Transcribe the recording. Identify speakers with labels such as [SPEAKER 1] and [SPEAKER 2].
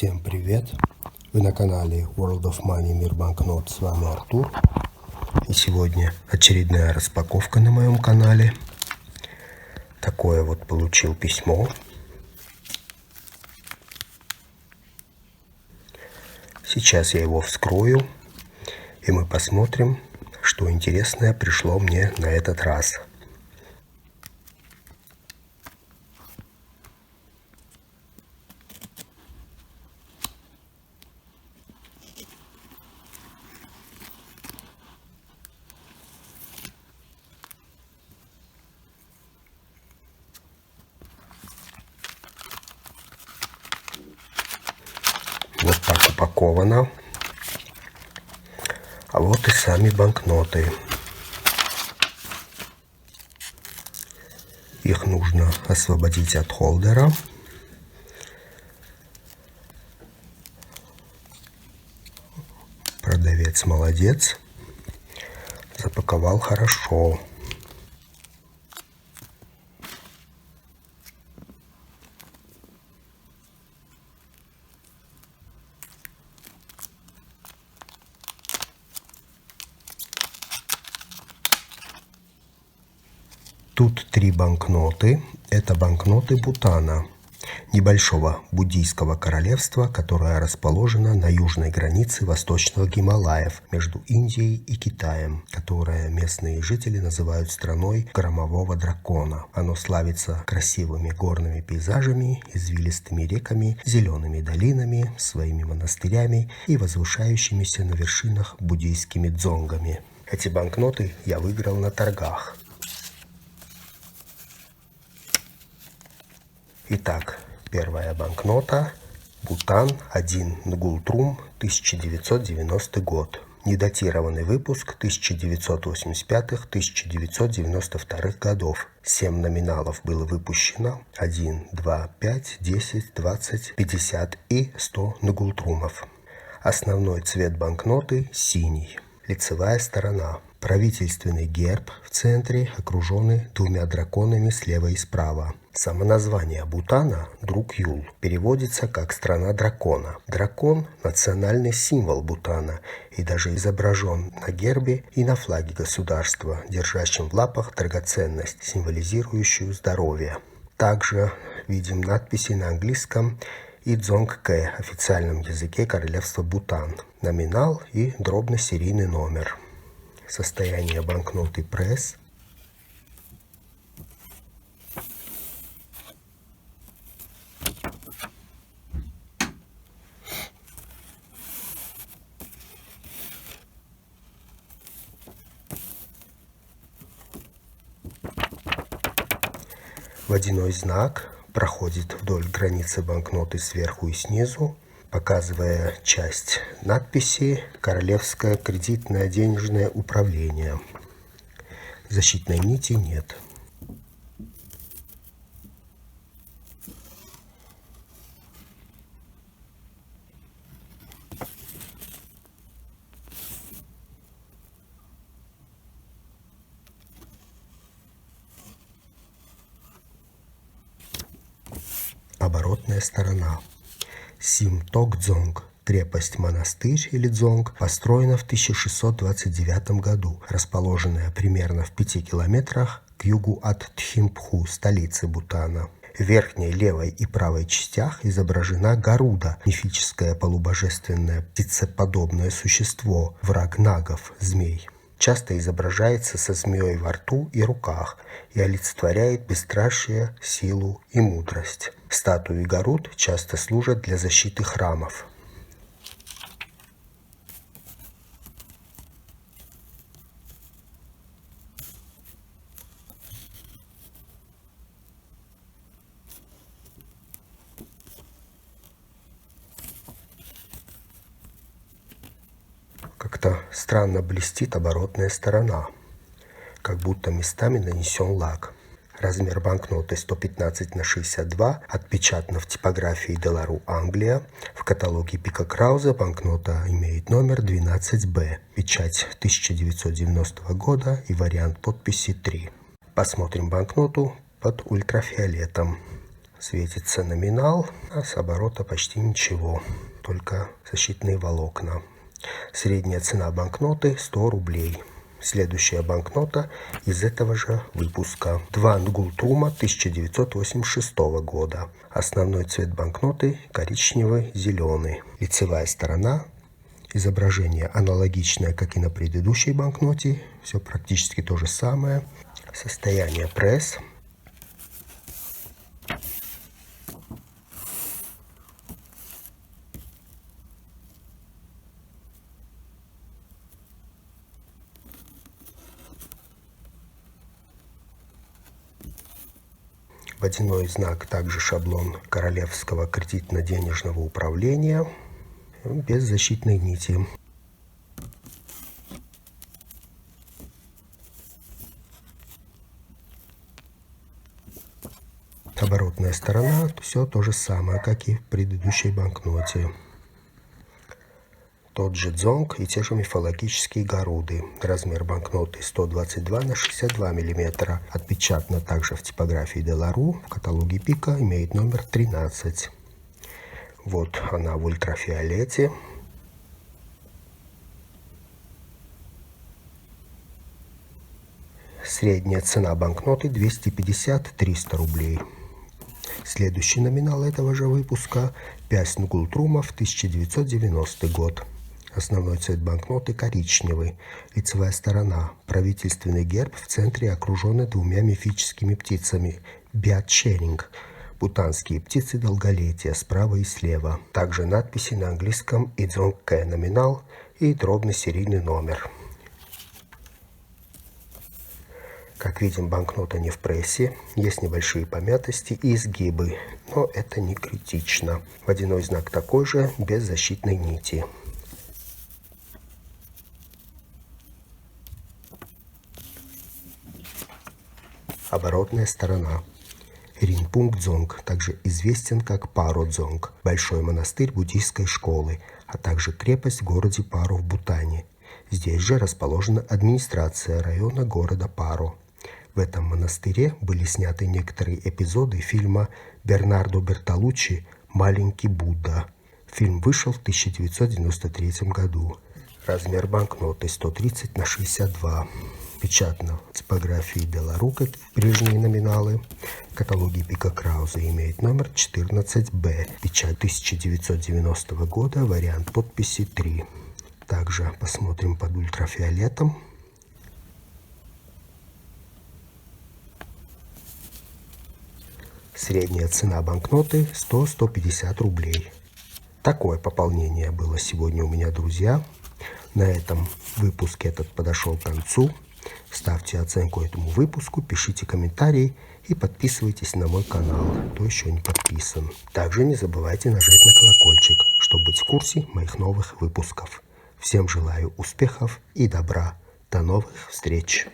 [SPEAKER 1] Всем привет! Вы на канале World of Money Мир банкнот. С вами Артур. И сегодня очередная распаковка на моем канале. Такое вот получил письмо. Сейчас я его вскрою, и мы посмотрим, что интересное пришло мне на этот раз. Вот так упаковано. А вот и сами банкноты. Их нужно освободить от холдера. Продавец молодец. Запаковал хорошо. Тут 3 банкноты. Это банкноты Бутана, небольшого буддийского королевства, которое расположено на южной границе восточных Гималаев между Индией и Китаем, которое местные жители называют страной громового дракона. Оно славится красивыми горными пейзажами, извилистыми реками, зелеными долинами, своими монастырями и возвышающимися на вершинах буддийскими дзонгами. Эти банкноты я выиграл на торгах. Итак, первая банкнота. Бутан 1 Нгултрум, 1990 год. Недатированный выпуск 1985-1992 годов. 7 номиналов было выпущено. 1, 2, 5, 10, 20, 50 и 100 Нгултрумов. Основной цвет банкноты синий. Лицевая сторона. Правительственный герб в центре, окруженный 2 драконами слева и справа. Само название Бутана «Друг Юл» переводится как «страна дракона». Дракон – национальный символ Бутана и даже изображен на гербе и на флаге государства, держащем в лапах драгоценность, символизирующую здоровье. Также видим надписи на английском и Дзонгке, официальном языке королевства Бутан, номинал и дробно-серийный номер. Состояние банкноты пресс. Водяной знак проходит вдоль границы банкноты сверху и снизу, показывая часть надписи «Королевское кредитное денежное управление». Защитной нити нет. Оборотная сторона. Сим-Ток-Дзонг, крепость-монастырь или дзонг, построена в 1629 году, расположенная примерно в 5 километрах к югу от Тхимпху, столицы Бутана. В верхней левой и правой частях изображена Гаруда, мифическое полубожественное птицеподобное существо, враг нагов, змей. Часто изображается со змеей во рту и руках и олицетворяет бесстрашие, силу и мудрость. Статуи Гаруд часто служат для защиты храмов. Как-то странно блестит оборотная сторона, как будто местами нанесен лак. Размер банкноты 115 на 62, отпечатана в типографии Делару, Англия. В каталоге Пика Крауза банкнота имеет номер 12Б, печать 1990 года и вариант подписи 3. Посмотрим банкноту под ультрафиолетом. Светится номинал, а с оборота почти ничего, только защитные волокна. Средняя цена банкноты 100 рублей. Следующая банкнота из этого же выпуска. 2 нгултрума 1986 года. Основной цвет банкноты коричневый, зеленый. Лицевая сторона. Изображение аналогичное, как и на предыдущей банкноте. Все практически то же самое. Состояние пресс. Водяной знак, также шаблон Королевского кредитно-денежного управления, без защитной нити. Оборотная сторона, все то же самое, как и в предыдущей банкноте. Тот же дзонг и те же мифологические горуды. Размер банкноты 122 на 62 мм. Отпечатана также в типографии Делару. В каталоге Пика имеет номер 13. Вот она в ультрафиолете. Средняя цена банкноты 250-300 рублей. Следующий номинал этого же выпуска 5 нгултрумов 1990 год. Основной цвет банкноты коричневый. Лицевая сторона. Правительственный герб в центре окруженный двумя мифическими птицами. Биатчеринг. Бутанские птицы долголетия справа и слева. Также надписи на английском и дзонг-кэ номинал и дробный серийный номер. Как видим, банкнота не в прессе, есть небольшие помятости и изгибы, но это не критично. Водяной знак такой же, без защитной нити. Оборотная сторона. Ринпунг дзонг, также известен как Паро дзонг, большой монастырь буддийской школы, а также крепость в городе Паро в Бутане. Здесь же расположена администрация района города Паро. В этом монастыре были сняты некоторые эпизоды фильма Бернардо Бертолуччи «Маленький Будда». Фильм вышел в 1993 году. Размер банкноты 130 на 62. Печатано в типографии Делару, как и прежние номиналы. В каталоге Пика Краузе имеет номер 14Б. Печать 1990 года, вариант подписи 3. Также посмотрим под ультрафиолетом. Средняя цена банкноты 100-150 рублей. Такое пополнение было сегодня у меня, друзья. На этом выпуск этот подошел к концу. Ставьте оценку этому выпуску, пишите комментарии и подписывайтесь на мой канал, кто еще не подписан. Также не забывайте нажать на колокольчик, чтобы быть в курсе моих новых выпусков. Всем желаю успехов и добра. До новых встреч!